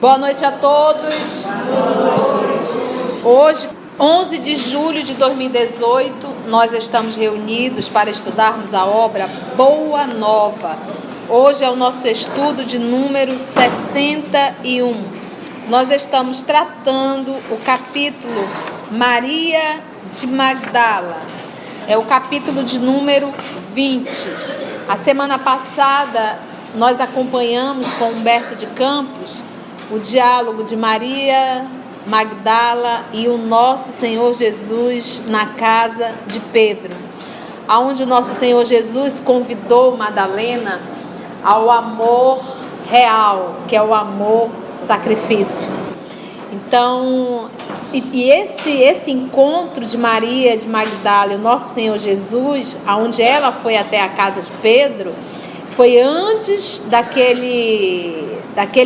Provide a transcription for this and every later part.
Boa noite a todos. Hoje, 11 de julho de 2018, nós estamos reunidos para estudarmos a obra Boa Nova. Hoje é o nosso estudo de número 61. Nós estamos tratando o capítulo Maria de Magdala. É o capítulo de número 20. A semana passada, nós acompanhamos com Humberto de Campos o diálogo de Maria Magdala e o nosso Senhor Jesus na casa de Pedro, onde o nosso Senhor Jesus convidou Madalena ao amor real, que é o amor sacrifício. Então, esse encontro de Maria de Magdala e o nosso Senhor Jesus, aonde ela foi até a casa de Pedro, foi antes daquele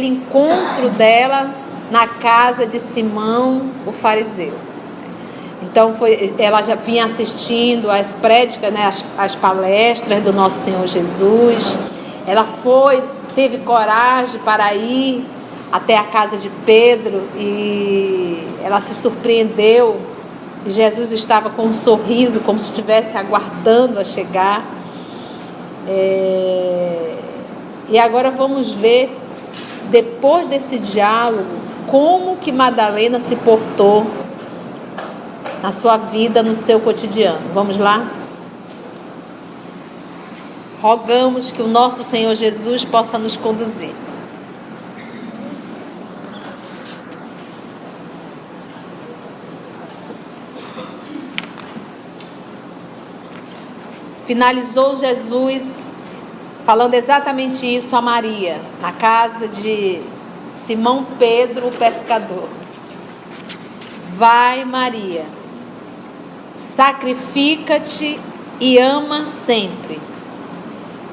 encontro dela na casa de Simão, o fariseu. Então, ela já vinha assistindo às prédicas, às palestras do nosso Senhor Jesus. Ela teve coragem para ir até a casa de Pedro e ela se surpreendeu. Jesus estava com um sorriso, como se estivesse aguardando a chegar. E agora vamos ver, depois desse diálogo, como que Madalena se portou na sua vida, no seu cotidiano. Vamos lá? Rogamos que o nosso Senhor Jesus possa nos conduzir. Finalizou Jesus falando exatamente isso a Maria, na casa de Simão Pedro, o pescador. Vai, Maria, sacrifica-te e ama sempre.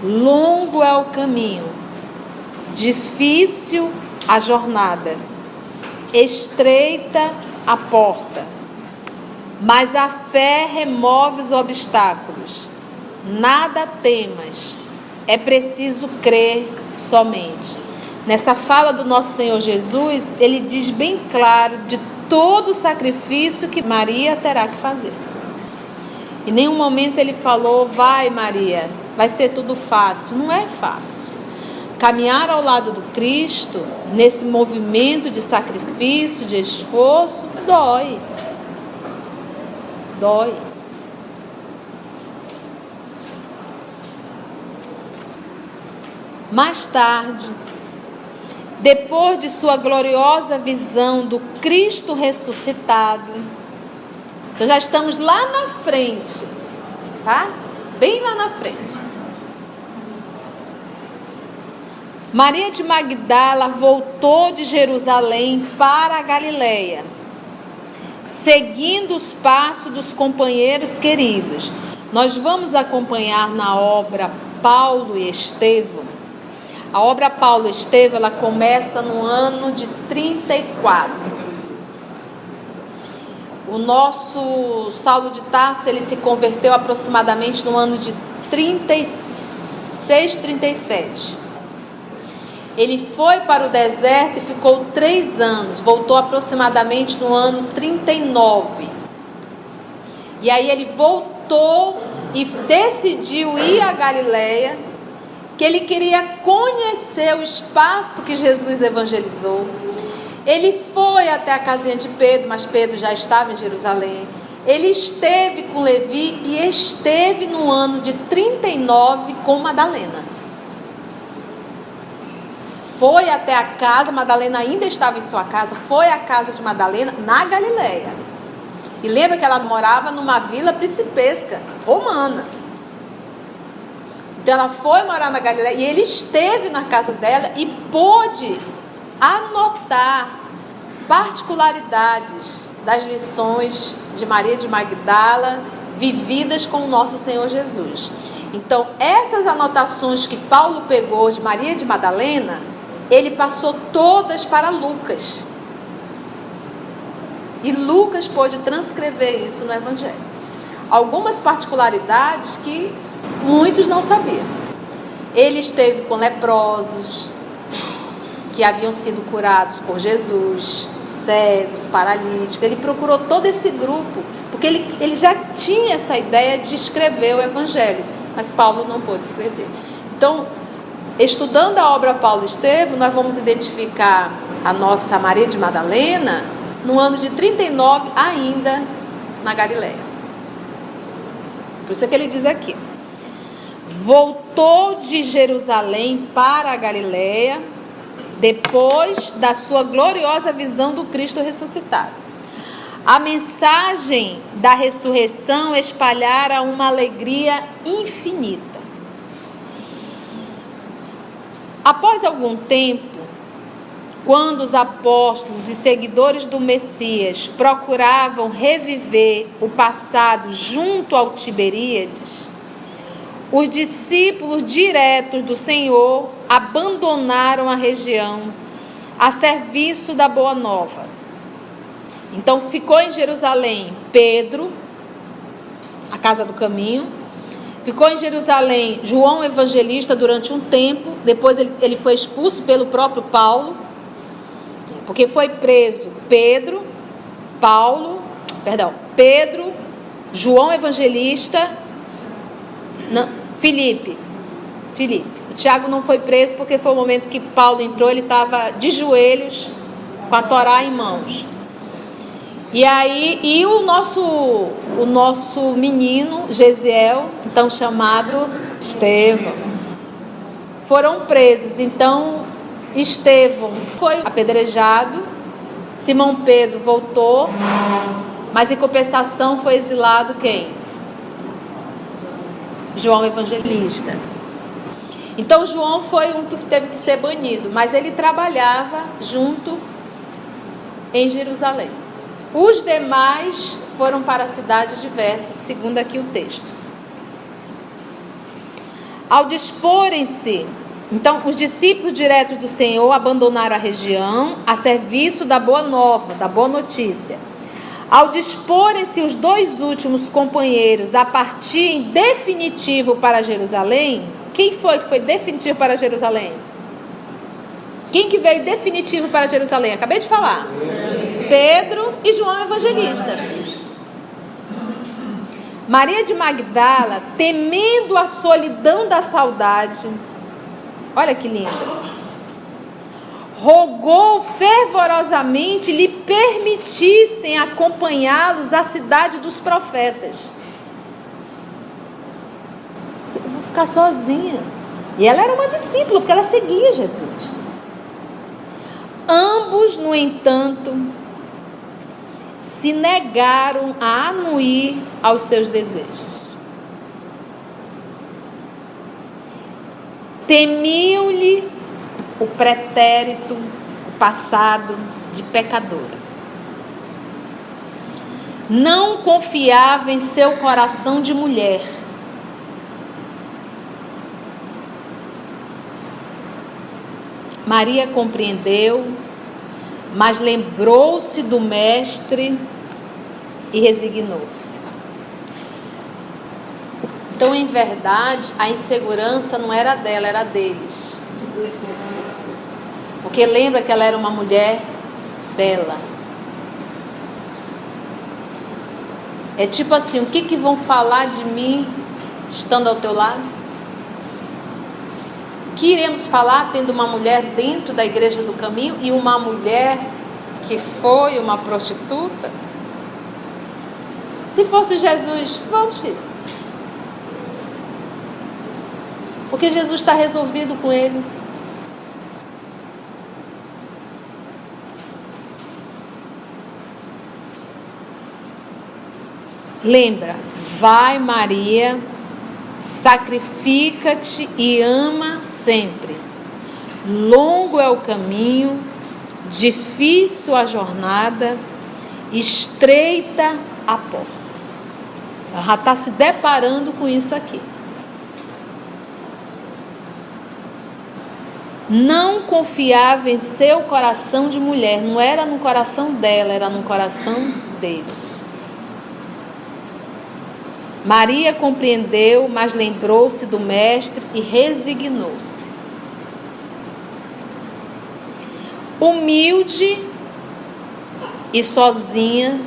Longo é o caminho, difícil a jornada, estreita a porta, mas a fé remove os obstáculos. Nada temas, é preciso crer somente. Nessa fala do nosso Senhor Jesus, ele diz bem claro de todo o sacrifício que Maria terá que fazer. Em nenhum momento ele falou: vai, Maria, vai ser tudo fácil. Não é fácil. Caminhar ao lado do Cristo, nesse movimento de sacrifício, de esforço, dói. Dói. Mais tarde, depois de sua gloriosa visão do Cristo ressuscitado, então já estamos lá na frente, tá? Bem lá na frente. Maria de Magdala voltou de Jerusalém para a Galileia, seguindo os passos dos companheiros queridos. Nós vamos acompanhar na obra Paulo e Estevão. A obra Paulo e Estevão, ela começa no ano de 34. O nosso Saulo de Tarso, ele se converteu aproximadamente no ano de 36, 37. Ele foi para o deserto e ficou 3 anos. Voltou aproximadamente no ano 39. E aí ele voltou e decidiu ir à Galileia, que ele queria conhecer o espaço que Jesus evangelizou. Ele foi até a casinha de Pedro, mas Pedro já estava em Jerusalém. Ele esteve com Levi e esteve no ano de 39 com Madalena. Foi até a casa, Madalena ainda estava em sua casa, foi à casa de Madalena na Galileia. E lembra que ela morava numa vila principesca romana. Então ela foi morar na Galileia e ele esteve na casa dela e pôde anotar particularidades das lições de Maria de Magdala vividas com o nosso Senhor Jesus. Então essas anotações que Paulo pegou de Maria de Madalena, ele passou todas para Lucas. E Lucas pôde transcrever isso no Evangelho. Algumas particularidades que muitos não sabiam. Ele esteve com leprosos. que haviam sido curados por Jesus, cegos, paralíticos. Ele procurou todo esse grupo, porque ele já tinha essa ideia de escrever o Evangelho, mas Paulo não pôde escrever. Então, estudando a obra Paulo e Estevão, nós vamos identificar a nossa Maria de Madalena no ano de 39, ainda na Galileia. Por isso é que ele diz aqui: voltou de Jerusalém para a Galileia, depois da sua gloriosa visão do Cristo ressuscitado. A mensagem da ressurreição espalhara uma alegria infinita. Após algum tempo, quando os apóstolos e seguidores do Messias procuravam reviver o passado junto ao Tiberíades, os discípulos diretos do Senhor abandonaram a região a serviço da Boa Nova. Então ficou em Jerusalém Pedro, a casa do caminho. Ficou em Jerusalém João Evangelista durante um tempo. Depois ele foi expulso pelo próprio Paulo, porque foi preso Pedro, João Evangelista, Filipe. O Tiago não foi preso porque foi o momento que Paulo entrou, ele estava de joelhos com a Torá em mãos. E aí, o nosso menino, Gesiel, então chamado Estevão, foram presos. Então, Estevão foi apedrejado, Simão Pedro voltou, mas em compensação foi exilado quem? João Evangelista. Então, João foi um que teve que ser banido, mas ele trabalhava junto em Jerusalém. Os demais foram para cidades diversas, segundo aqui o texto. Ao disporem-se, então, os discípulos diretos do Senhor abandonaram a região a serviço da boa nova, da boa notícia. Ao disporem-se os dois últimos companheiros a partir em definitivo para Jerusalém, quem foi que foi definitivo para Jerusalém? Quem que veio definitivo para Jerusalém? Acabei de falar. Pedro e João Evangelista. Maria de Magdala, temendo a solidão da saudade, olha que linda, rogou fervorosamente lhe permitissem acompanhá-los à cidade dos profetas. Eu vou ficar sozinha. E ela era uma discípula, porque ela seguia Jesus. Ambos, no entanto, se negaram a anuir aos seus desejos. Temiam-lhe o pretérito, o passado de pecadora. Não confiava em seu coração de mulher. Maria compreendeu, mas lembrou-se do mestre e resignou-se. Então, em verdade, a insegurança não era dela, era deles. Porque lembra que ela era uma mulher bela. É tipo assim, o que vão falar de mim estando ao teu lado? O que iremos falar tendo uma mulher dentro da igreja do caminho e uma mulher que foi uma prostituta? Se fosse Jesus, vamos, filho. Porque Jesus está resolvido com ele. Lembra, vai Maria, sacrifica-te e ama sempre. Longo é o caminho, difícil a jornada, estreita a porta. Ela já está se deparando com isso aqui. Não confiava em seu coração de mulher, não era no coração dela, era no coração deles. Maria compreendeu, mas lembrou-se do mestre e resignou-se. humilde e sozinha,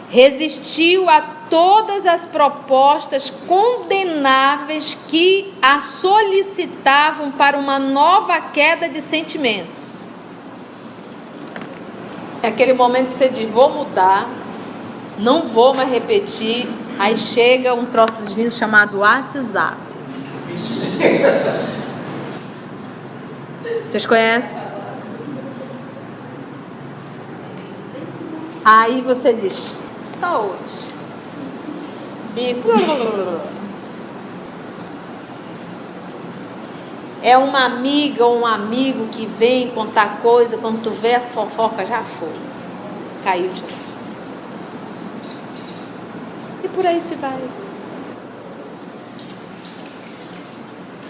resistiu a todas as propostas condenáveis que a solicitavam para uma nova queda de sentimentos. É aquele momento que você diz, vou mudar, não vou mais repetir, aí chega um troçozinho chamado WhatsApp. Vocês conhecem? Aí você diz, só hoje. E é uma amiga ou um amigo que vem contar coisa, quando tu vê as fofocas já foi. Caiu já. E por aí se vai.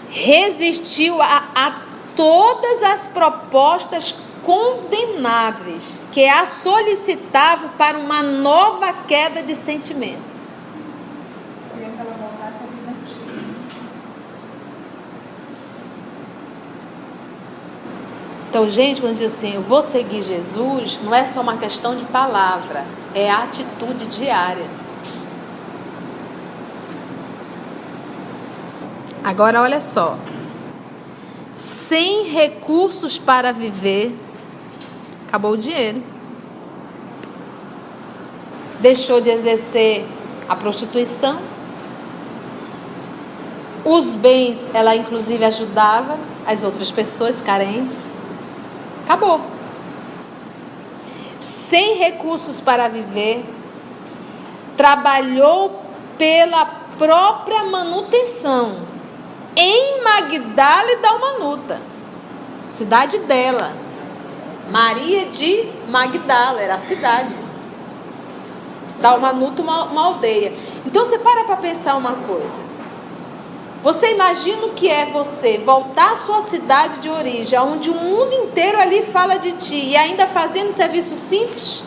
Resistiu a todas as propostas condenáveis que a solicitavam para uma nova queda de sentimentos. Então, gente, quando diz assim, eu vou seguir Jesus, não é só uma questão de palavra, é a atitude diária. Agora, olha só. Sem recursos para viver, acabou o dinheiro. Deixou de exercer a prostituição. Os bens, ela inclusive ajudava as outras pessoas carentes. Acabou. Sem recursos para viver, trabalhou pela própria manutenção em Magdala e Dalmanuta, cidade dela. Maria de Magdala era a cidade. Dalmanuta, uma aldeia. Então você para pensar uma coisa. Você imagina o que é você voltar à sua cidade de origem, onde o mundo inteiro ali fala de ti, e ainda fazendo serviço simples?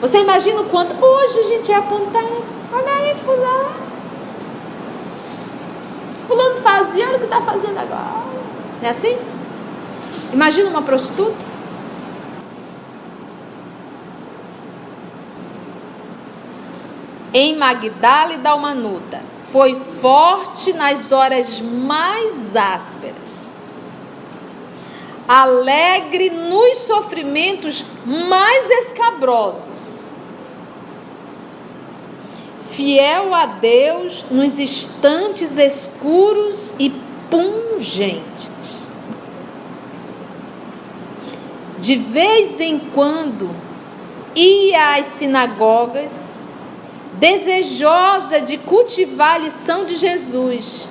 Você imagina o quanto hoje a gente é apontado. Olha aí, fulano. Fulano fazia, olha o que está fazendo agora. Não é assim? Imagina uma prostituta. Em Magdala e Dalmanuta, foi forte nas horas mais ásperas, alegre nos sofrimentos mais escabrosos, fiel a Deus nos instantes escuros e pungentes. De vez em quando ia às sinagogas, desejosa de cultivar a lição de Jesus.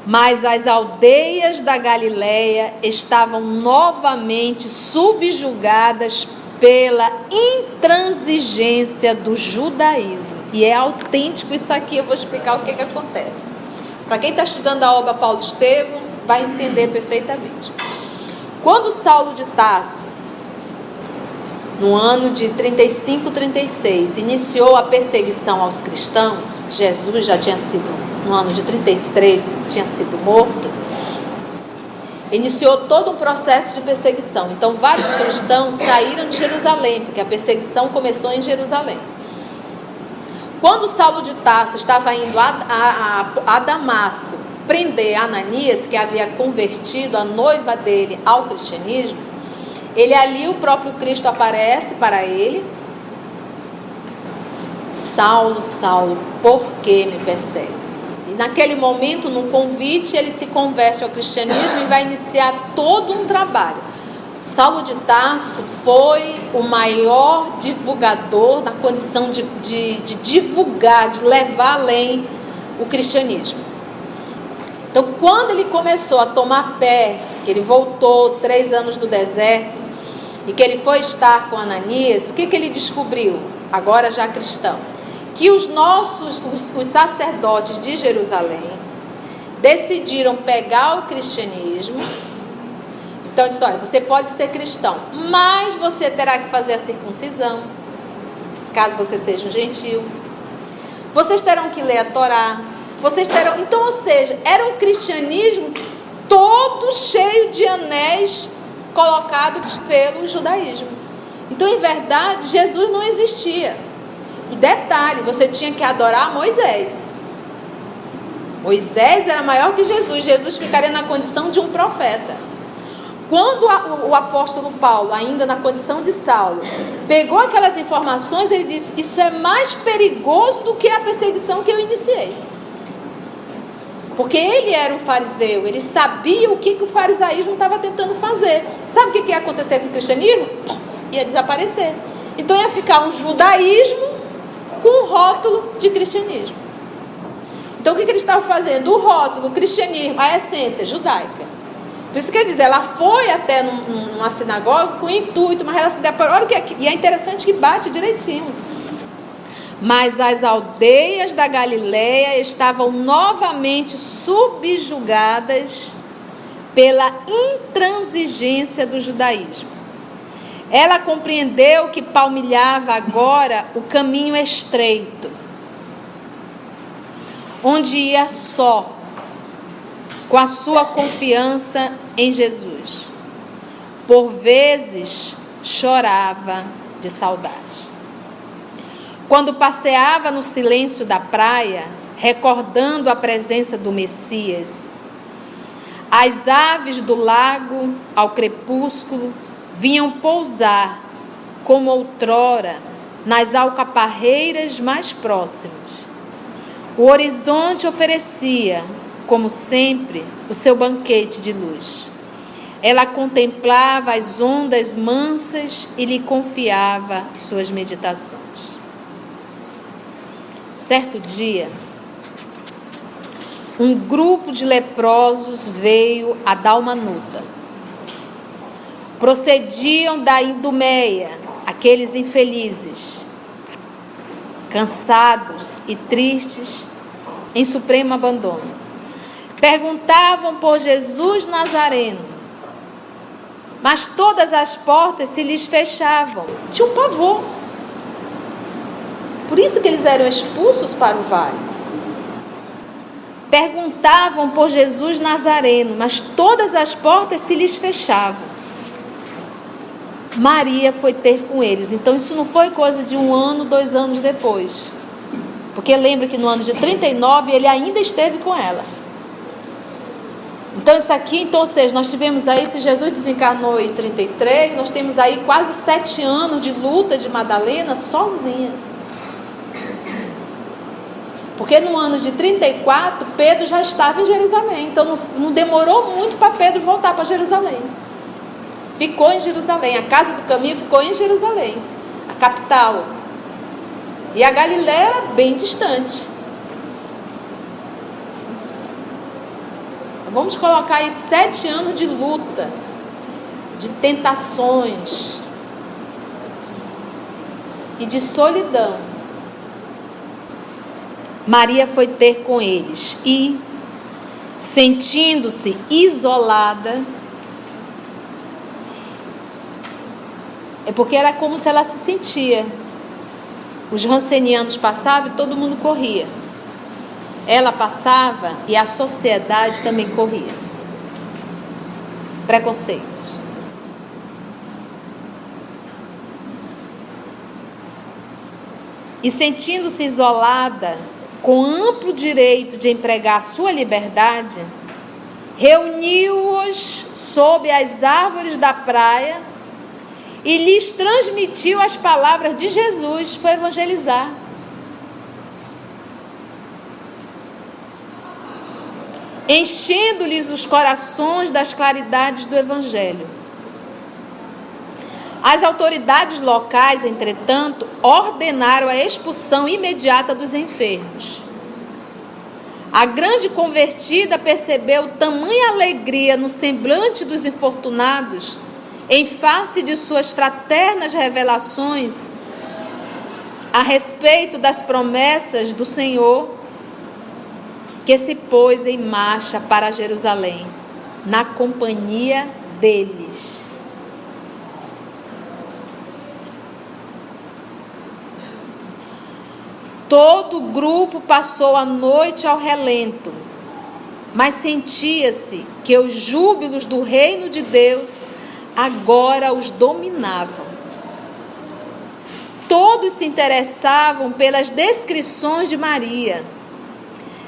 Mas as aldeias da Galileia estavam novamente subjugadas pela intransigência do judaísmo. E é autêntico isso aqui, eu vou explicar o que acontece. Para quem está estudando a obra Paulo Estevão, vai entender perfeitamente. Quando Saulo de Tarso, no ano de 35, 36, iniciou a perseguição aos cristãos, Jesus já tinha sido, no ano de 33, tinha sido morto, iniciou todo um processo de perseguição. Então, vários cristãos saíram de Jerusalém, porque a perseguição começou em Jerusalém. Quando Saulo de Tarso estava indo a Damasco prender Ananias, que havia convertido a noiva dele ao cristianismo, ele ali, o próprio Cristo aparece para ele. Saulo, Saulo, por que me persegues? E naquele momento, no convite, ele se converte ao cristianismo e vai iniciar todo um trabalho. Saulo de Tarso foi o maior divulgador na condição de divulgar, de levar além o cristianismo. Então, quando ele começou a tomar pé, que ele voltou 3 anos do deserto, e que ele foi estar com Ananias, o que ele descobriu, agora já cristão? Que os sacerdotes de Jerusalém decidiram pegar o cristianismo. Então, disse, olha, você pode ser cristão, mas você terá que fazer a circuncisão, caso você seja um gentil. Vocês terão que ler a Torá, vocês terão... Então, ou seja, era um cristianismo todo cheio de anéis colocados pelo judaísmo. Então, em verdade, Jesus não existia. E detalhe, você tinha que adorar Moisés. Moisés era maior que Jesus. Jesus ficaria na condição de um profeta. Quando o apóstolo Paulo, ainda na condição de Saulo, pegou aquelas informações, ele disse: isso é mais perigoso do que a perseguição que eu iniciei. Porque ele era um fariseu, ele sabia o que o farisaísmo estava tentando fazer. Sabe o que ia acontecer com o cristianismo? Ia desaparecer. Então ia ficar um judaísmo com um rótulo de cristianismo. Então o que eles estavam fazendo? O rótulo, o cristianismo, a essência judaica. Por isso quer dizer, ela foi até numa sinagoga com intuito, mas ela se deparou, olha o que é, e é interessante que bate direitinho. Mas as aldeias da Galileia estavam novamente subjugadas pela intransigência do judaísmo. Ela compreendeu que palmilhava agora o caminho estreito, onde ia só, com a sua confiança em Jesus. Por vezes chorava de saudade. Quando passeava no silêncio da praia, recordando a presença do Messias, as aves do lago, ao crepúsculo, vinham pousar, como outrora, nas alcaparreiras mais próximas. O horizonte oferecia, como sempre, o seu banquete de luz. Ela contemplava as ondas mansas e lhe confiava suas meditações. Certo dia, um grupo de leprosos veio a Dalmanuta. Procediam da Idumeia, aqueles infelizes, cansados e tristes, em supremo abandono. Perguntavam por Jesus Nazareno, mas todas as portas se lhes fechavam. Tinha um pavor. Por isso que eles eram expulsos para o vale. Perguntavam por Jesus Nazareno, mas todas as portas se lhes fechavam. Maria foi ter com eles. Então isso não foi coisa de 1 ano, 2 anos depois. Porque lembra que no ano de 39 ele ainda esteve com ela. Então isso aqui, ou seja, nós tivemos aí, se Jesus desencarnou em 33, nós temos aí quase 7 anos de luta de Madalena sozinha. Porque no ano de 34, Pedro já estava em Jerusalém. Então não demorou muito para Pedro voltar para Jerusalém. Ficou em Jerusalém. A casa do caminho ficou em Jerusalém, a capital. E a Galileia era bem distante. Então, vamos colocar aí 7 anos de luta, de tentações e de solidão. Maria foi ter com eles e, sentindo-se isolada, é porque era como se ela se sentia. Os rancenianos passavam e todo mundo corria. Ela passava e a sociedade também corria. Preconceitos. E sentindo-se isolada, com amplo direito de empregar sua liberdade, reuniu-os sob as árvores da praia e lhes transmitiu as palavras de Jesus. Foi evangelizar. Enchendo-lhes os corações das claridades do Evangelho. As autoridades locais, entretanto, ordenaram a expulsão imediata dos enfermos. A grande convertida percebeu tamanha alegria no semblante dos infortunados, em face de suas fraternas revelações a respeito das promessas do Senhor, que se pôs em marcha para Jerusalém, na companhia deles. Todo o grupo passou a noite ao relento, mas sentia-se que os júbilos do reino de Deus agora os dominavam. Todos se interessavam pelas descrições de Maria,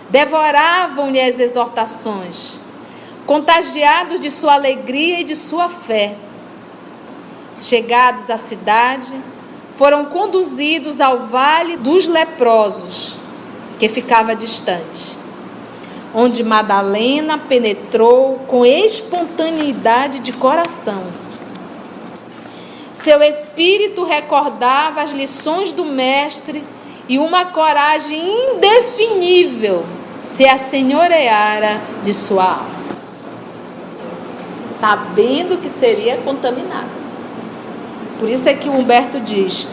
devoravam-lhe as exortações, contagiados de sua alegria e de sua fé. Chegados à cidade, foram conduzidos ao vale dos leprosos, que ficava distante, onde Madalena penetrou com espontaneidade de coração. Seu espírito recordava as lições do mestre e uma coragem indefinível se assenhoreara de sua alma, sabendo que seria contaminada. Por isso é que Humberto diz: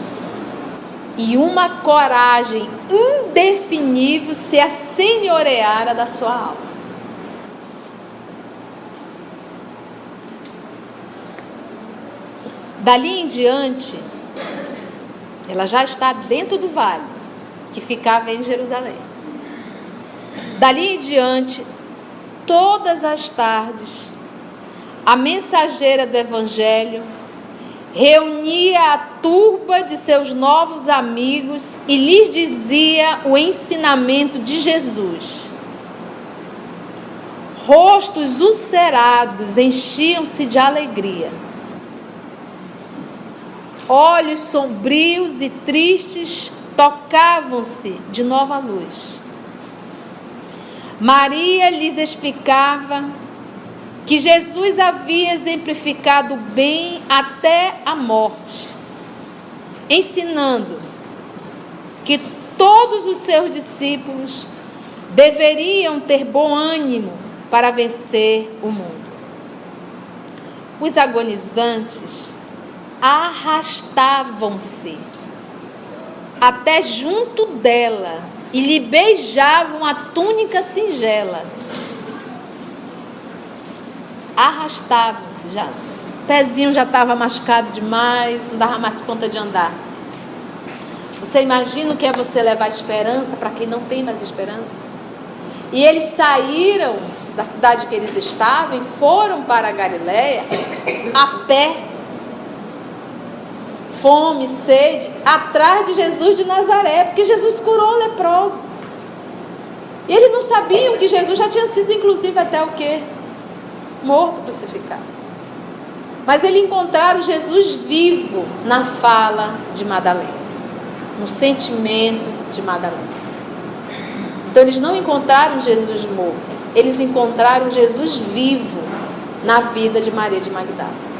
e uma coragem indefinível se assenhoreara da sua alma. Dali em diante, ela já está dentro do vale, que ficava em Jerusalém. Dali em diante, todas as tardes, a mensageira do Evangelho reunia a turba de seus novos amigos e lhes dizia o ensinamento de Jesus. Rostos ulcerados enchiam-se de alegria. Olhos sombrios e tristes tocavam-se de nova luz. Maria lhes explicava que Jesus havia exemplificado bem até a morte, ensinando que todos os seus discípulos deveriam ter bom ânimo para vencer o mundo. Os agonizantes arrastavam-se até junto dela e lhe beijavam a túnica singela. Arrastavam-se, já. O pezinho já estava machucado demais, não dava mais conta de andar. Você imagina o que é você levar esperança para quem não tem mais esperança? E eles saíram da cidade que eles estavam e foram para a Galileia a pé. Fome, sede, atrás de Jesus de Nazaré, porque Jesus curou leprosos. E eles não sabiam que Jesus já tinha sido, inclusive, até o quê? Morto, crucificado. Mas eles encontraram Jesus vivo na fala de Madalena, no sentimento de Madalena. Então eles não encontraram Jesus morto, eles encontraram Jesus vivo na vida de Maria de Magdala.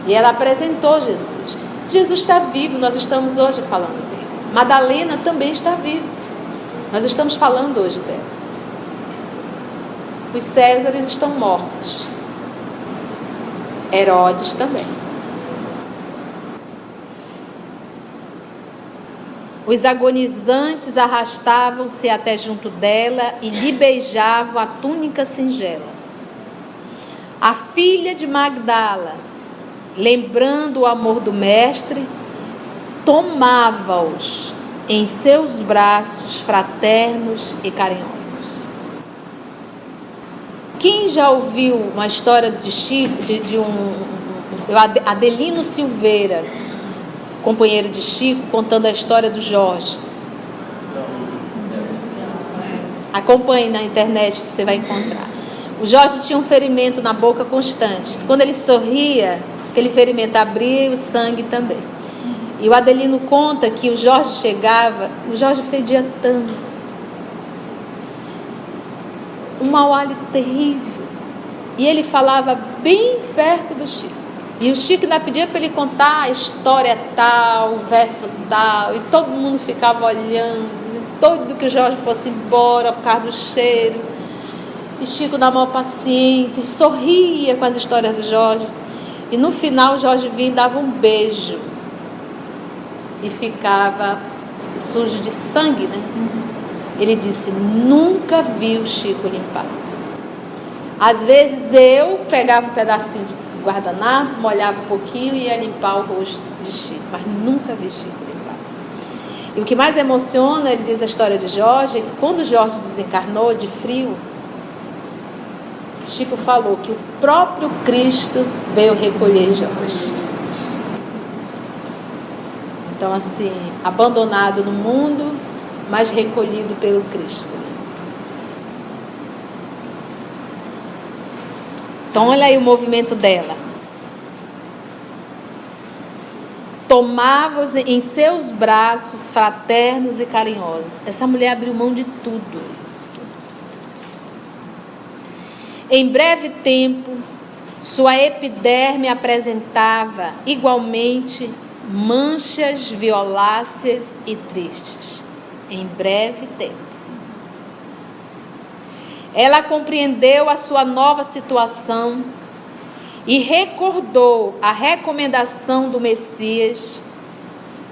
E ela apresentou Jesus. Jesus está vivo, nós estamos hoje falando dele. Madalena também está viva, nós estamos falando hoje dela. Os Césares estão mortos. Herodes também. Os agonizantes arrastavam-se até junto dela e lhe beijavam a túnica singela. A filha de Magdala, lembrando o amor do mestre, tomava-os em seus braços fraternos e carinhosos. Quem já ouviu uma história de Chico, Adelino Silveira, companheiro de Chico, contando a história do Jorge? Acompanhe na internet que você vai encontrar. O Jorge tinha um ferimento na boca constante. Quando ele sorria, aquele ferimento abria e o sangue também. E o Adelino conta que o Jorge chegava, o Jorge fedia tanto. Um mau hálito terrível. E ele falava bem perto do Chico. E o Chico ainda pedia para ele contar a história tal, o verso tal. E todo mundo ficava olhando, doido que o Jorge fosse embora por causa do cheiro. E Chico, na maior paciência, sorria com as histórias do Jorge. E no final o Jorge vinha e dava um beijo. E ficava sujo de sangue, né? Ele disse: nunca vi o Chico limpar. Às vezes eu pegava um pedacinho de guardanapo, molhava um pouquinho e ia limpar o rosto de Chico, mas nunca vi Chico limpar. E o que mais emociona, ele diz a história de Jorge, é que quando Jorge desencarnou de frio, Chico falou que o próprio Cristo veio recolher Jorge. Então, assim, abandonado no mundo, mas recolhido pelo Cristo. Então, olha aí o movimento dela. Tomava-os em seus braços fraternos e carinhosos. Essa mulher abriu mão de tudo. Em breve tempo, sua epiderme apresentava igualmente manchas violáceas e tristes. Em breve tempo. Ela compreendeu a sua nova situação e recordou a recomendação do Messias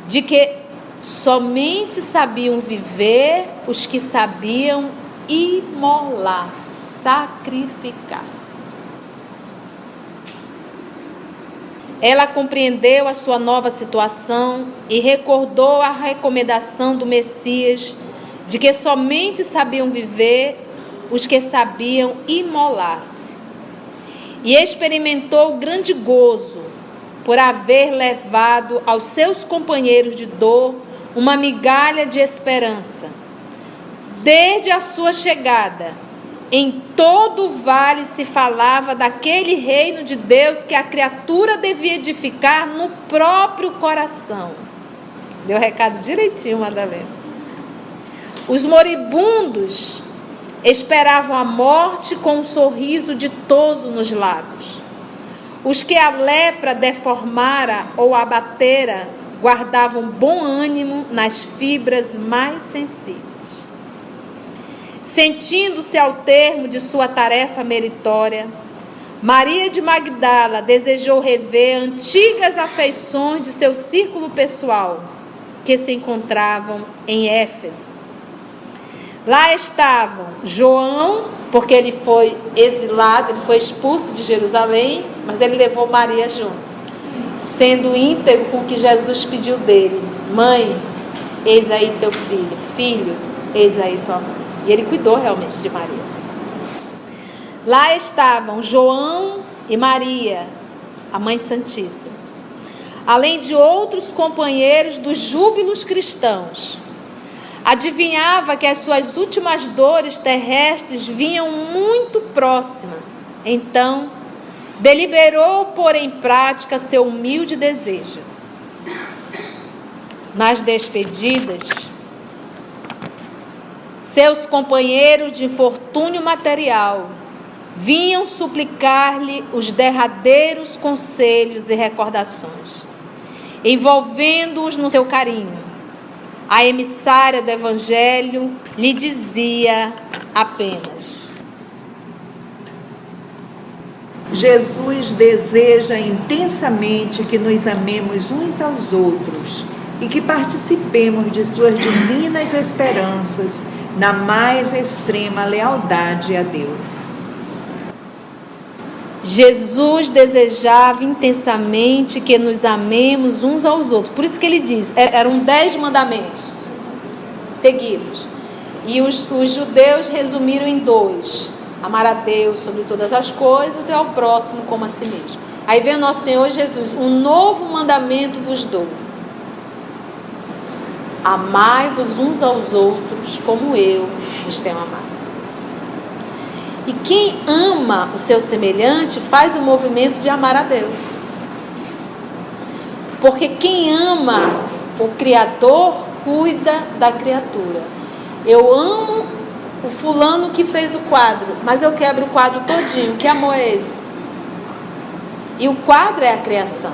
de que somente sabiam viver os que sabiam imolar-se, sacrificar-se. Ela compreendeu a sua nova situação e recordou a recomendação do Messias de que somente sabiam viver os que sabiam imolar-se. E experimentou grande gozo por haver levado aos seus companheiros de dor uma migalha de esperança. Desde a sua chegada, em todo o vale se falava daquele reino de Deus que a criatura devia edificar no próprio coração. Deu o recado direitinho, Madalena. Os moribundos esperavam a morte com um sorriso ditoso nos lábios. Os que a lepra deformara ou abatera guardavam bom ânimo nas fibras mais sensíveis. Sentindo-se ao termo de sua tarefa meritória, Maria de Magdala desejou rever antigas afeições de seu círculo pessoal, que se encontravam em Éfeso. Lá estavam João, porque ele foi exilado, ele foi expulso de Jerusalém, mas ele levou Maria junto, sendo íntegro com o que Jesus pediu dele. Mãe, eis aí teu filho. Filho, eis aí tua mãe. E ele cuidou realmente de Maria. Lá estavam João e Maria, a Mãe Santíssima, além de outros companheiros dos júbilos cristãos. Adivinhava que as suas últimas dores terrestres vinham muito próximas. Então, deliberou pôr em prática seu humilde desejo. Nas despedidas, seus companheiros de infortúnio material vinham suplicar-lhe os derradeiros conselhos e recordações, envolvendo-os no seu carinho. A emissária do Evangelho lhe dizia apenas: Jesus deseja intensamente que nos amemos uns aos outros e que participemos de suas divinas esperanças na mais extrema lealdade a Deus. Jesus desejava intensamente que nos amemos uns aos outros. Por isso que ele diz, eram 10 mandamentos seguidos. E os judeus resumiram em 2. Amar a Deus sobre todas as coisas e ao próximo como a si mesmo. Aí vem o nosso Senhor Jesus: um novo mandamento vos dou. Amai-vos uns aos outros como eu vos tenho amado. E quem ama o seu semelhante faz o movimento de amar a Deus. Porque quem ama o Criador cuida da criatura. Eu amo o fulano que fez o quadro, mas eu quebro o quadro todinho. Que amor é esse? E o quadro é a criação.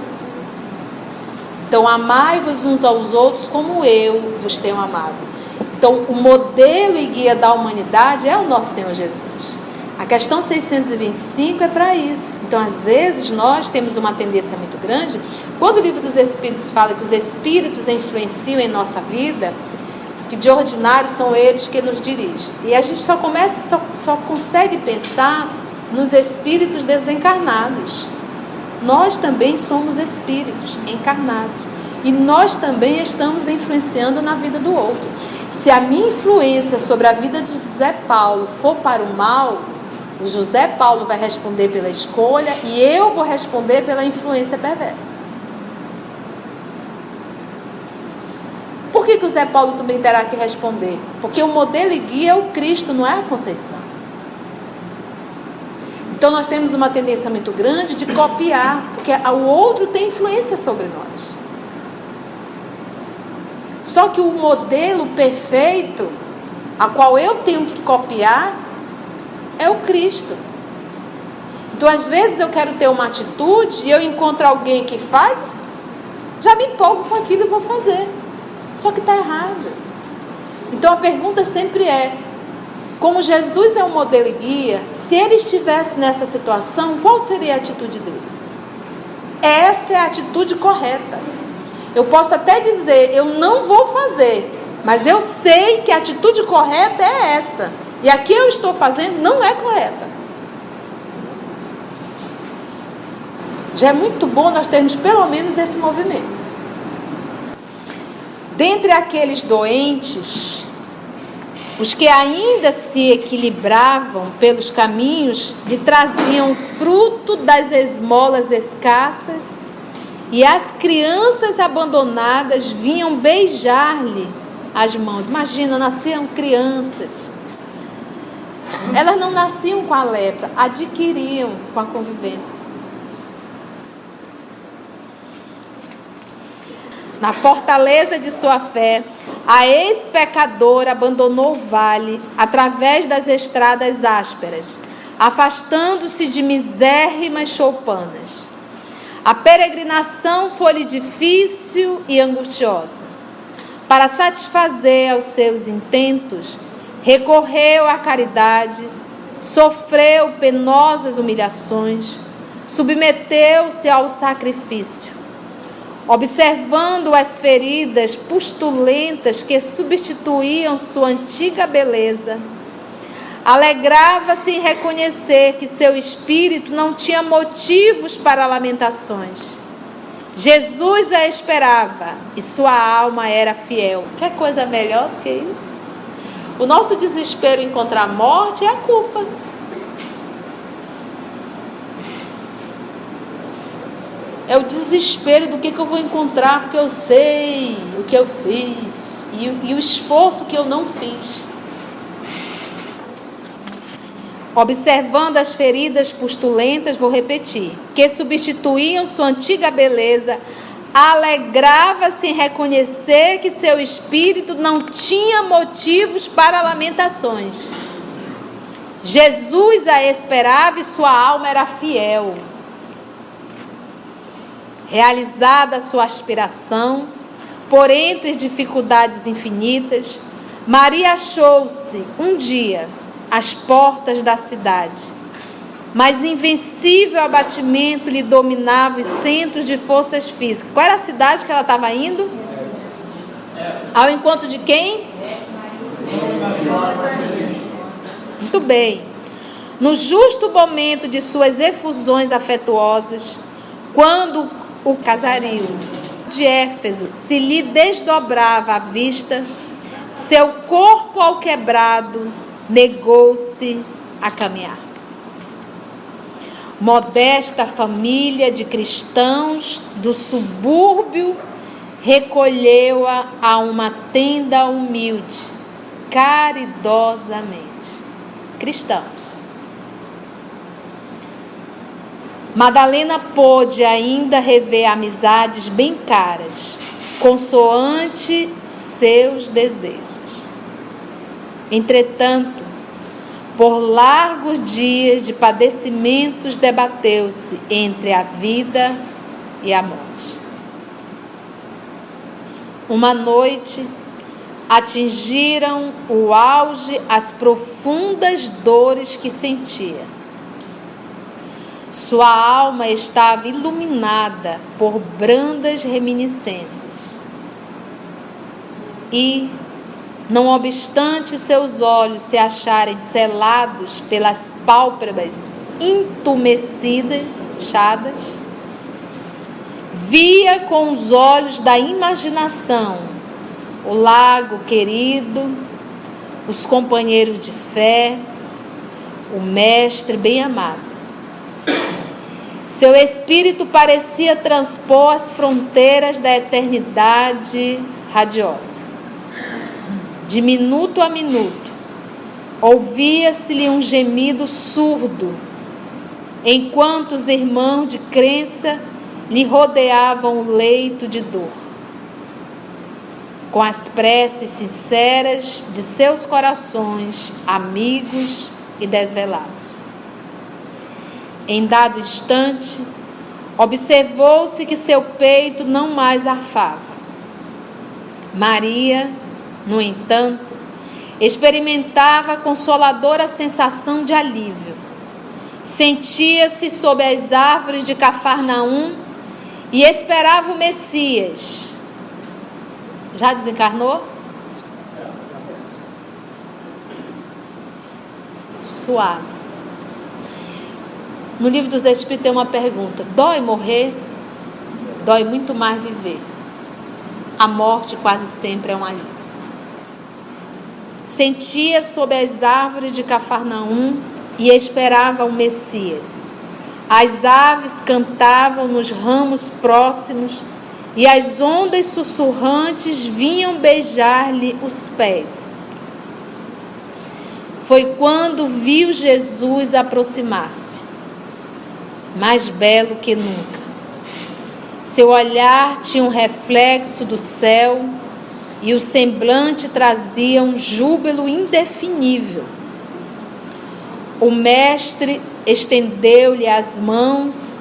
Então, amai-vos uns aos outros como eu vos tenho amado. Então, o modelo e guia da humanidade é o nosso Senhor Jesus. A questão 625 é para isso. Então, às vezes, nós temos uma tendência muito grande, quando o livro dos Espíritos fala que os Espíritos influenciam em nossa vida, que de ordinário são eles que nos dirigem. E a gente só consegue pensar nos Espíritos desencarnados. Nós também somos Espíritos encarnados. E nós também estamos influenciando na vida do outro. Se a minha influência sobre a vida de José Paulo for para o mal, o José Paulo vai responder pela escolha e eu vou responder pela influência perversa. Por que o José Paulo também terá que responder? Porque o modelo e guia é o Cristo, não é a Conceição. Então nós temos uma tendência muito grande de copiar, porque o outro tem influência sobre nós. Só que o modelo perfeito, a qual eu tenho que copiar, é o Cristo. Então às vezes eu quero ter uma atitude e eu encontro alguém que faz, já me empolgo com aquilo e vou fazer. Só que está errado. Então a pergunta sempre é, como Jesus é um modelo e guia, se ele estivesse nessa situação, qual seria a atitude dele? Essa é a atitude correta. Eu posso até dizer, eu não vou fazer, mas eu sei que a atitude correta é essa. E a que eu estou fazendo não é correta. Já é muito bom nós termos pelo menos esse movimento. Dentre aqueles doentes, os que ainda se equilibravam pelos caminhos lhe traziam fruto das esmolas escassas, e as crianças abandonadas vinham beijar-lhe as mãos. Imagina, nasciam crianças. Elas não nasciam com a lepra, adquiriam com a convivência. Na fortaleza de sua fé, a ex-pecadora abandonou o vale através das estradas ásperas, afastando-se de misérrimas choupanas. A peregrinação foi-lhe difícil e angustiosa. Para satisfazer aos seus intentos, recorreu à caridade, sofreu penosas humilhações, submeteu-se ao sacrifício. Observando as feridas pustulentas que substituíam sua antiga beleza, alegrava-se em reconhecer que seu espírito não tinha motivos para lamentações. Jesus a esperava e sua alma era fiel. Que coisa melhor do que isso? O nosso desespero em encontrar a morte é a culpa. É o desespero do que eu vou encontrar, porque eu sei o que eu fiz e o esforço que eu não fiz. Observando as feridas pustulentas, vou repetir, que substituíam sua antiga beleza, alegrava-se em reconhecer que seu espírito não tinha motivos para lamentações. Jesus a esperava e sua alma era fiel. Realizada a sua aspiração, por entre dificuldades infinitas, Maria achou-se um dia às portas da cidade, mas invencível abatimento lhe dominava os centros de forças físicas. Qual era a cidade que ela estava indo? Ao encontro de quem? Muito bem. No justo momento de suas efusões afetuosas, quando o casario de Éfeso se lhe desdobrava à vista, seu corpo alquebrado negou-se a caminhar. Modesta família de cristãos do subúrbio recolheu-a a uma tenda humilde, caridosamente. Cristãos. Madalena pôde ainda rever amizades bem caras, consoante seus desejos. Entretanto, por largos dias de padecimentos debateu-se entre a vida e a morte. Uma noite, atingiram o auge as profundas dores que sentia. Sua alma estava iluminada por brandas reminiscências. E, não obstante seus olhos se acharem selados pelas pálpebras entumecidas, via com os olhos da imaginação o lago querido, os companheiros de fé, o mestre bem amado. Seu espírito parecia transpor as fronteiras da eternidade radiosa. De minuto a minuto, ouvia-se-lhe um gemido surdo, enquanto os irmãos de crença lhe rodeavam o leito de dor, com as preces sinceras de seus corações amigos e desvelados. Em dado instante, observou-se que seu peito não mais arfava. Maria, no entanto, experimentava a consoladora sensação de alívio. Sentia-se sob as árvores de Cafarnaum e esperava o Messias. Já desencarnou? Suave. No Livro dos Espíritos tem uma pergunta: dói morrer? Dói muito mais viver. A morte quase sempre é um alívio. Sentia sob as árvores de Cafarnaum e esperava o Messias. As aves cantavam nos ramos próximos e as ondas sussurrantes vinham beijar-lhe os pés. Foi quando viu Jesus aproximar-se, mais belo que nunca. Seu olhar tinha um reflexo do céu e o semblante trazia um júbilo indefinível. O mestre estendeu-lhe as mãos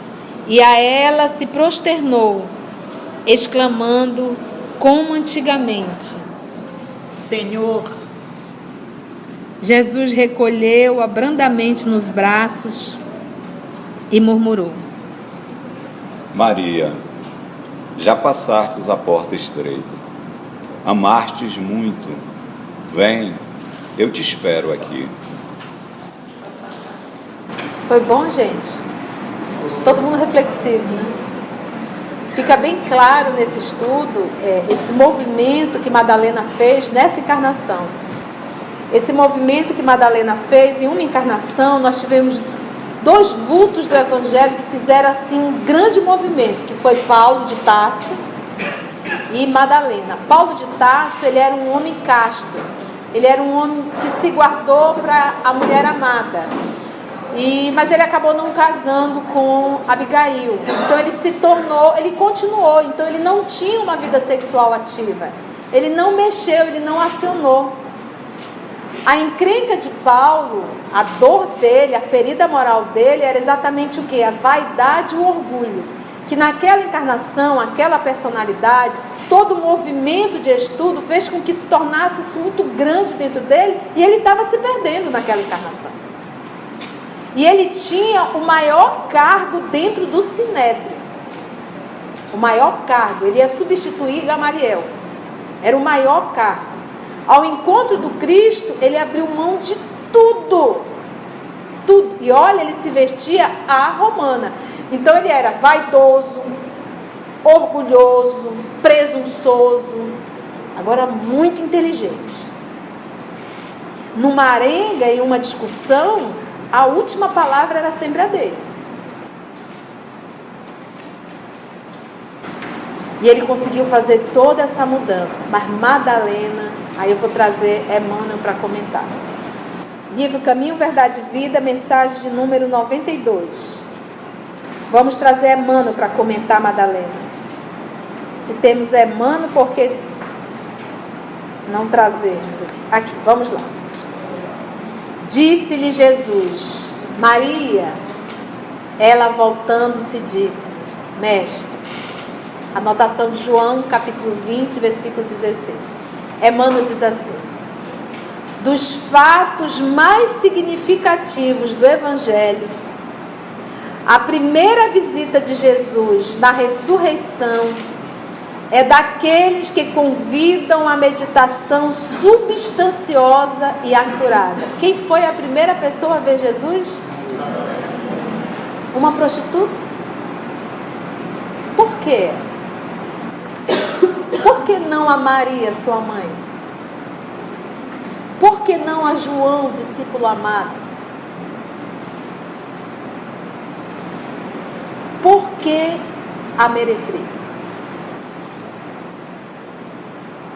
e a ela se prosternou, exclamando como antigamente: Senhor. Jesus recolheu-a brandamente nos braços e murmurou: Maria, já passastes a porta estreita, amastes muito, vem, eu te espero aqui. Foi bom, gente? Todo mundo reflexivo, né? Fica bem claro nesse estudo esse movimento que Madalena fez nessa encarnação. Esse movimento que Madalena fez em uma encarnação, nós tivemos dois vultos do Evangelho que fizeram assim um grande movimento, que foi Paulo de Tarso e Madalena. Paulo de Tarso, ele era um homem casto, ele era um homem que se guardou para a mulher amada, mas ele acabou não casando com Abigail, então ele continuou, então ele não tinha uma vida sexual ativa, ele não mexeu, ele não acionou. A encrenca de Paulo, a dor dele, a ferida moral dele era exatamente o quê? A vaidade e o orgulho. Que naquela encarnação, aquela personalidade, todo o movimento de estudo fez com que se tornasse isso muito grande dentro dele e ele estava se perdendo naquela encarnação. E ele tinha o maior cargo dentro do Sinédrio. O maior cargo, ele ia substituir Gamaliel. Era o maior cargo. Ao encontro do Cristo, ele abriu mão de tudo. Tudo. E olha, ele se vestia à romana. Então ele era vaidoso, orgulhoso, presunçoso, agora muito inteligente. Numa arenga e uma discussão, a última palavra era sempre a dele. E ele conseguiu fazer toda essa mudança. Mas Madalena, aí eu vou trazer Emmanuel para comentar. Livro Caminho, Verdade e Vida, mensagem de número 92. Vamos trazer Emmanuel para comentar Madalena. Se temos Emmanuel, por que não trazermos? Aqui, vamos lá. Disse-lhe Jesus: Maria. Ela voltando-se disse: Mestre. Anotação de João, capítulo 20, versículo 16. Emmanuel diz assim: dos fatos mais significativos do Evangelho, a primeira visita de Jesus na ressurreição é daqueles que convidam a meditação substanciosa e acurada. Quem foi a primeira pessoa a ver Jesus? Uma prostituta. Por quê? Por que não a Maria, sua mãe? Por que não a João, discípulo amado? Por que a meretriz?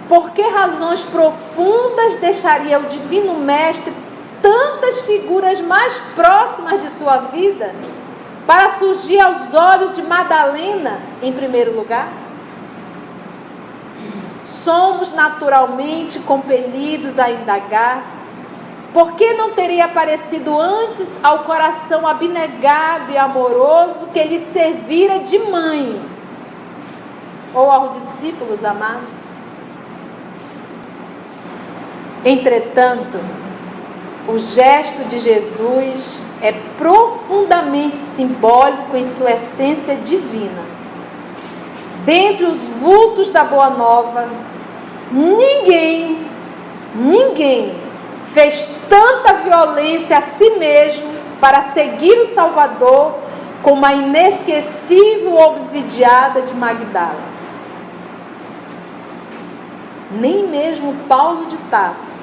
Por que razões profundas deixaria o Divino Mestre tantas figuras mais próximas de sua vida para surgir aos olhos de Madalena em primeiro lugar? Somos naturalmente compelidos a indagar por que não teria aparecido antes ao coração abnegado e amoroso que lhe servira de mãe ou aos discípulos amados? Entretanto, o gesto de Jesus é profundamente simbólico em sua essência divina. Dentre os vultos da Boa Nova, ninguém fez tanta violência a si mesmo para seguir o Salvador como a inesquecível obsidiada de Magdala. Nem mesmo Paulo de Tarso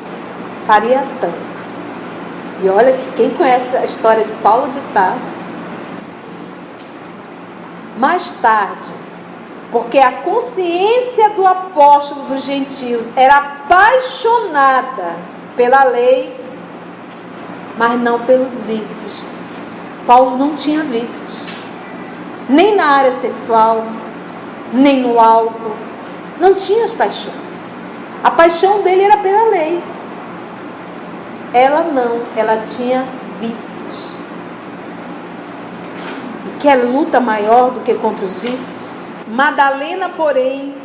faria tanto. E olha que quem conhece a história de Paulo de Tarso, mais tarde, porque a consciência do apóstolo dos gentios era apaixonada pela lei, mas não pelos vícios. Paulo não tinha vícios, nem na área sexual, nem no álcool, não tinha as paixões. A paixão dele era pela lei. Ela não, ela tinha vícios. E que luta maior do que contra os vícios? Madalena, porém,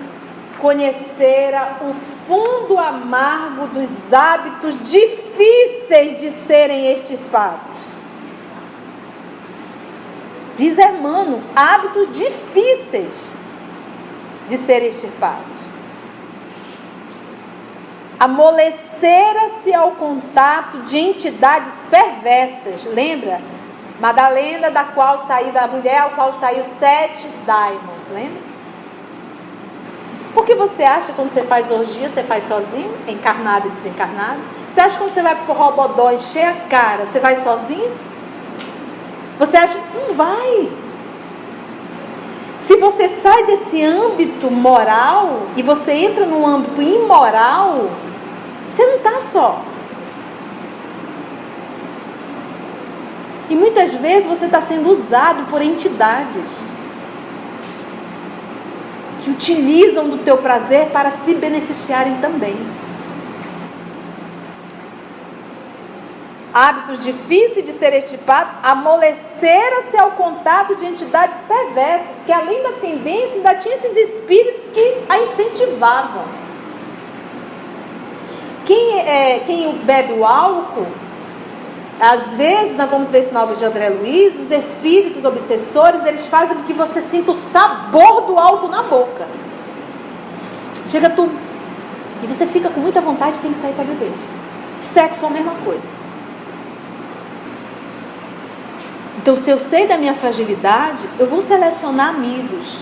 conhecera o fundo amargo dos hábitos difíceis de serem extirpados. Diz Emmanuel, hábitos difíceis de serem extirpados. Amolecera-se ao contato de entidades perversas. Lembra? Madalena, da mulher ao qual saiu 7 daimons, lembra? Por que você acha que quando você faz orgia, você faz sozinho, encarnado e desencarnado? Você acha que quando você vai pro forró-bodó encher a cara, você vai sozinho? Você acha que não vai? Se você sai desse âmbito moral e você entra num âmbito imoral, você não está só. E muitas vezes você está sendo usado por entidades que utilizam do teu prazer para se beneficiarem também. Hábitos difíceis de ser extirpados, amolecera-se ao contato de entidades perversas, que além da tendência, ainda tinha esses espíritos que a incentivavam. Quem bebe o álcool, às vezes, nós vamos ver isso na obra de André Luiz, os espíritos obsessores, eles fazem com que você sinta o sabor do álcool na boca. Chega tu, e você fica com muita vontade e tem que sair para beber. Sexo é a mesma coisa. Então, se eu sei da minha fragilidade, eu vou selecionar amigos.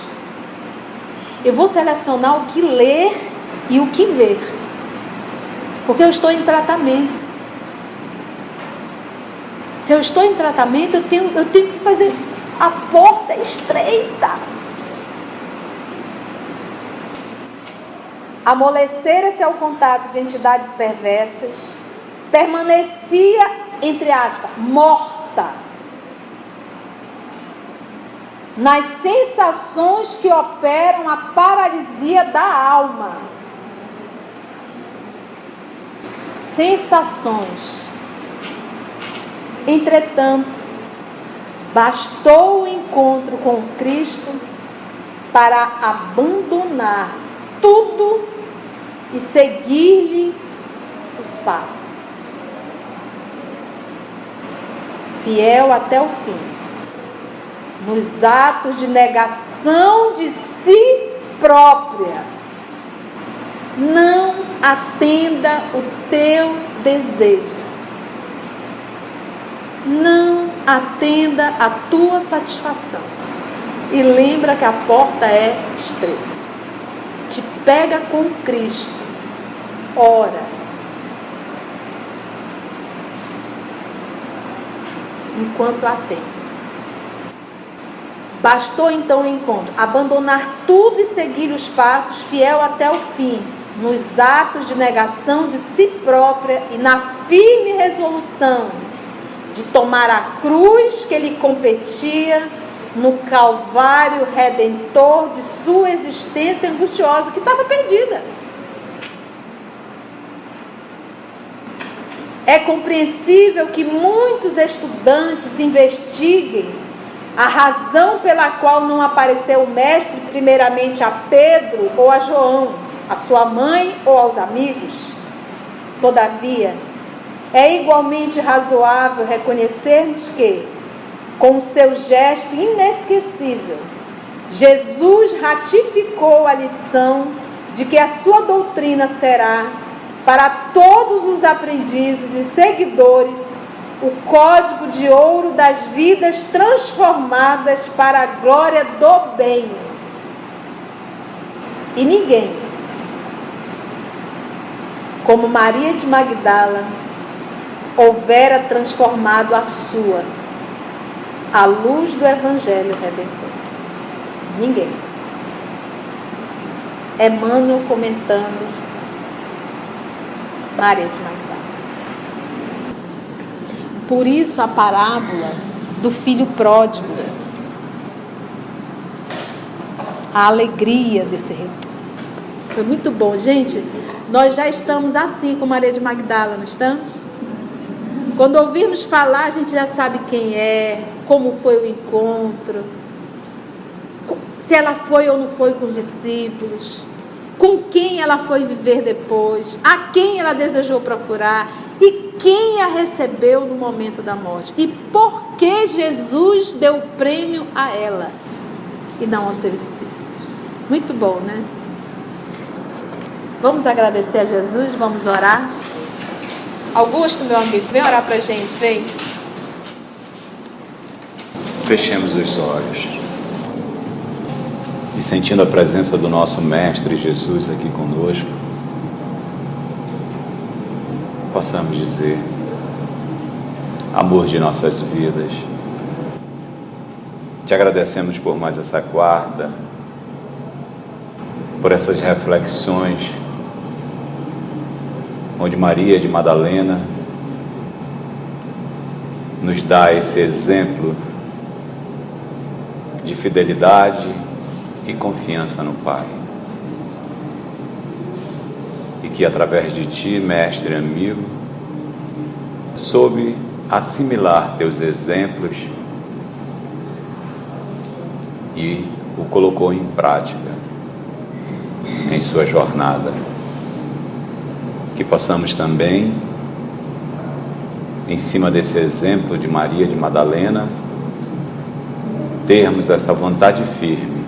Eu vou selecionar o que ler e o que ver. Porque eu estou em tratamento. Se eu estou em tratamento, eu tenho que fazer a porta estreita. Amolecera-se ao contato de entidades perversas, permanecia, entre aspas, morta nas sensações que operam a paralisia da alma. Sensações. Entretanto, bastou o encontro com Cristo para abandonar tudo e seguir-lhe os passos. Fiel até o fim, nos atos de negação de si própria. Não atenda o teu desejo. Não atenda a tua satisfação. e lembra que a porta é estreita. Te pega com Cristo. Ora. Enquanto há tempo. Bastou então o encontro, abandonar tudo e seguir os passos, fiel até o fim, nos atos de negação de si própria e na firme resolução de tomar a cruz que lhe competia no calvário redentor de sua existência angustiosa, que estava perdida. É compreensível que muitos estudantes investiguem a razão pela qual não apareceu o mestre primeiramente a Pedro ou a João, a sua mãe ou aos amigos. Todavia, é igualmente razoável reconhecermos que, com o seu gesto inesquecível, Jesus ratificou a lição de que a sua doutrina será, para todos os aprendizes e seguidores, o código de ouro das vidas transformadas para a glória do bem. E ninguém, como Maria de Magdala, houvera transformado a sua, à luz do Evangelho Redentor. Ninguém. Emmanuel comentando Maria de Magdala. Por isso a parábola do filho pródigo, a alegria desse retorno. Foi muito bom, gente. Nós já estamos assim com Maria de Magdala, não estamos? Quando ouvirmos falar, a gente já sabe quem é, como foi o encontro, se ela foi ou não foi com os discípulos, com quem ela foi viver depois, a quem ela desejou procurar e quem a recebeu no momento da morte. E por que Jesus deu prêmio a ela e não aos seus discípulos. Muito bom, né? Vamos agradecer a Jesus, vamos orar. Augusto, meu amigo, vem orar pra gente, vem. Fechemos os olhos e, sentindo a presença do nosso Mestre Jesus aqui conosco, possamos dizer: amor de nossas vidas, te agradecemos por mais essa quarta, por essas reflexões, onde Maria de Madalena nos dá esse exemplo de fidelidade e confiança no Pai. E que através de ti, mestre e amigo, soube assimilar teus exemplos e o colocou em prática em sua jornada. Que possamos também, em cima desse exemplo de Maria de Madalena, termos essa vontade firme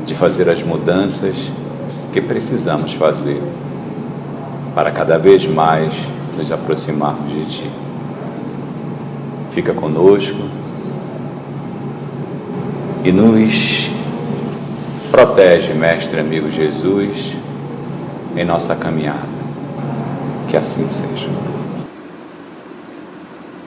de fazer as mudanças que precisamos fazer para cada vez mais nos aproximarmos de Ti. Fica conosco e nos protege, Mestre amigo Jesus, em nossa caminhada. Que assim seja.